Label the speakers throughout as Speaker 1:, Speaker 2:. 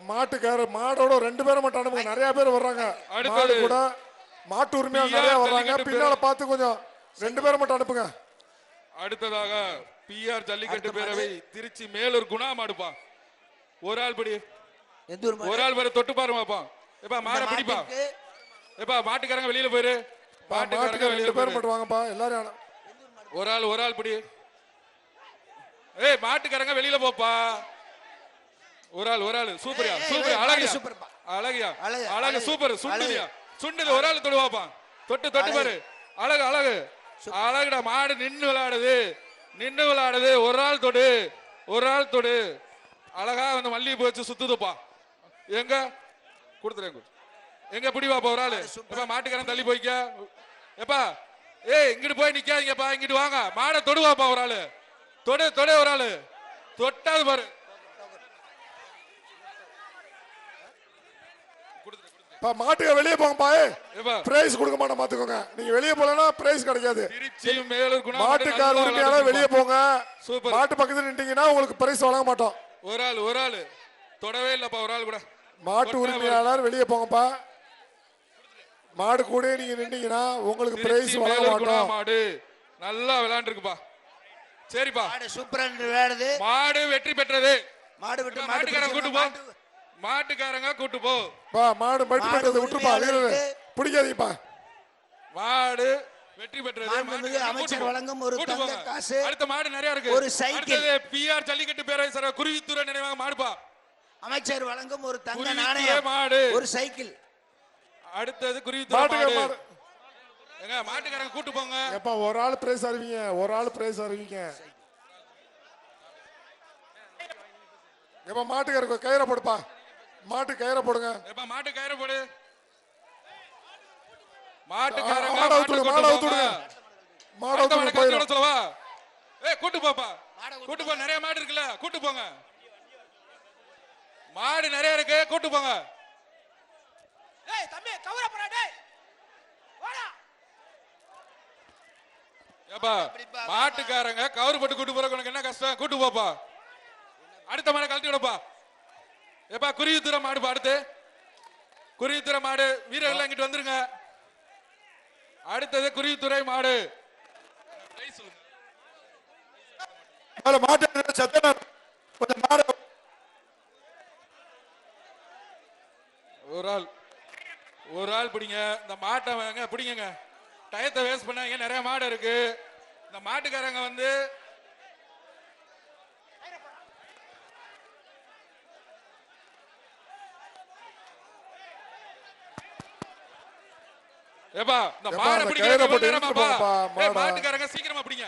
Speaker 1: மாட்டுக்கார மாடோட 2 பேரும் மட்டும் அனுப்புங்க. நிறைய பேர் வர்றாங்க. மாடு கூட மாட்டு உரிமையாளர் நிறைய வர்றாங்க. பின்னால பார்த்து கொஞ்சம் 2 பேரும் மட்டும் அனுப்புங்க.
Speaker 2: அடுத்ததாக பிஆர் ஜல்லிக்கட்டு பேரவை திருச்சி மேலூர் குணா மாடுப்பா. ஒரு ஆள் படி, ஒரு ஆள் பேர தொட்டு பாருமாப்பா. எப்பா மாட பிடிப்பா. எப்பா மாட்டுக்காரங்க வெளியில போயிரு. மாட்டுக்காரங்க வெளியில பேர் மட்டும் வாங்கப்பா. எல்லாரும் ஒரு ஆள் படி. ஏய் மாட்டுக்காரங்க வெளியில போப்பா. ஒரு ஆள் சூப்பரியா சூப்பர் அழகியா அழகு சூப்பர் சுண்டுது ஒரு ஆள் தொடுவாப்பா. தொட்டு பாரு. அழகு அழகுடா. மாடு நின்னு விளையாடுது. ஒரு ஆள் தொடு அழகா வந்து மல்லி போச்சு சுத்துதுப்பா. எங்க கொடுத்துறேன் எங்க பிடிவாப்பா ஒரு ஆளு. எப்பா மாட்டுக்காரன் தள்ளி போய்க்க. எப்பா ஏய் இங்கிட்டு போய் நிக்காதீங்கப்பா. இங்கிட்டு வாங்க. மாடை தொடுவாப்பா ஒரு ஆளு. தொடு ஒரு ஆளு. தொட்டாது பாரு.
Speaker 1: மாட்டுக்கு வெளியே போங்கப்பா. பிரைஸ் கொடுக்க மாட்டோம் பாத்துக்கோங்க. நீங்க வெளியே போலனா பிரைஸ் கிடைக்காது. மாட்டுக்கார உரிமையாளர் வெளியே போங்க. மாட்டு பக்கத்துல நின்றீங்கன்னா உங்களுக்கு பிரைஸ் வழங்க மாட்டோம்.
Speaker 2: ஒரு ஆளு தொடவே இல்லப்பா. ஒரு ஆள் கூட
Speaker 1: மாட்டு உரிமையாளர் வெளியே போங்கப்பா. மாடு கூட நீங்க நின்றீங்கன்னா உங்களுக்கு பிரைஸ் வழங்க மாட்டோம்.
Speaker 2: மாடு நல்லா விளையாண்டுருக்குப்பா. சரிப்பா
Speaker 3: சூப்பரா விளையாடுது.
Speaker 2: மாடு வெற்றி பெற்றது.
Speaker 3: மாட்டுக்காரங்க கூட்டு போ.
Speaker 2: மாட்டுக்காரங்க கூட்டு போ.
Speaker 1: மாடு வெற்றி பெற்றது. விட்டுப்பா. பிடிக்காதீங்கப்பா.
Speaker 2: மாடு வெற்றி பெற்றது.
Speaker 3: அமைச்சர் வழங்கும் ஒரு தங்க காசு.
Speaker 2: அடுத்த மாடு நிறைய இருக்கு.
Speaker 3: ஒரு சைக்கிள்.
Speaker 2: பிஆர் ஜல்லிக்கட்டு பேரவை சார் குருவித்துறை நினைவாக மாடுப்பா.
Speaker 3: அமைச்சர் வழங்கும் ஒரு தங்க நாணயம்
Speaker 2: மாடு.
Speaker 3: ஒரு சைக்கிள்.
Speaker 2: அடுத்தது குருவித்துறை மாடு. எங்க மாட்டுக்காரங்க கூட்டு போங்க.
Speaker 1: எப்பா ஒரு ஆள் பிரைஸ் அறிவிங்க. எப்பா மாட்டுக்காரங்க கயிறை போடுப்பா. மாட்டு கயிறை போடுங்க.
Speaker 2: எப்பா மாட்டு கயிறை போடு. மாட்டுக்காரங்க
Speaker 1: மாடு அவுத்துடுங்க.
Speaker 2: சொல்லவா? ஏய் கூட்டு போப்பா. கூட்டு போ. நிறைய மாடு இருக்குல்ல. கூட்டு போங்க. மாடு நிறைய இருக்கு. கூட்டு போங்க.
Speaker 3: டேய் தம்பி கவர போடா டேய். வாடா.
Speaker 2: ஏப்பா மாட்டுக்காரங்க கவர் போட்டு கூட்டு போறக்கு உனக்கு என்ன கஷ்டம்? கூட்டு போப்பா. அடுத்த மாடை கழட்டி விடப்பா. ஏப்பா குருவித்துறை மாடுப்பா. அடுத்து குருவித்துறை மாடு. வீரர்கள் இங்கிட்டு வந்துருங்க. அடுத்தது குருவித்துறை மாடு. ஒரு ஆள் பிடிங்க. இந்த மாட்டை பிடிங்க. டயத்தை வேஸ்ட் பண்ணாங்க. நிறைய மாடு இருக்கு. இந்த மாட்டுக்காரங்க வந்து ஏப்பா இந்த மாடை பிடிங்க. மாட்டுக்காரங்க சீக்கிரமா பிடிங்க.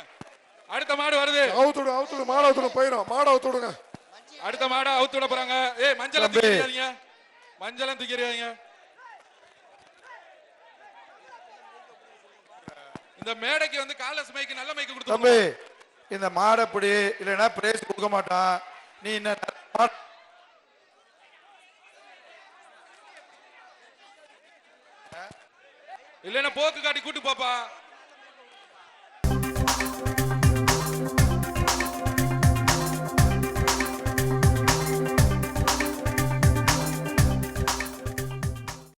Speaker 2: அடுத்த மாடு வருது.
Speaker 1: அவுத்துடு மாடு அவுத்துடு போயிடும். மாடு அவுத்துடுங்க.
Speaker 2: அடுத்த மாடை அவுத்து விட போறாங்க. ஏய் மஞ்சளம் தூக்கிடுங்க. மஞ்சளம் தூக்கிடுங்க. இந்த மேடைக்கு வந்து காலஸ் மைக்கு நல்ல மைக்கு கொடுத்து
Speaker 4: தம்பி இந்த மாடை பிடி. இல்லைன்னா பிரைஸ் கொடுக்க மாட்டான். நீ என்ன
Speaker 2: இல்லைன்னா போக்கு காட்டி கூட்டு போப்பா.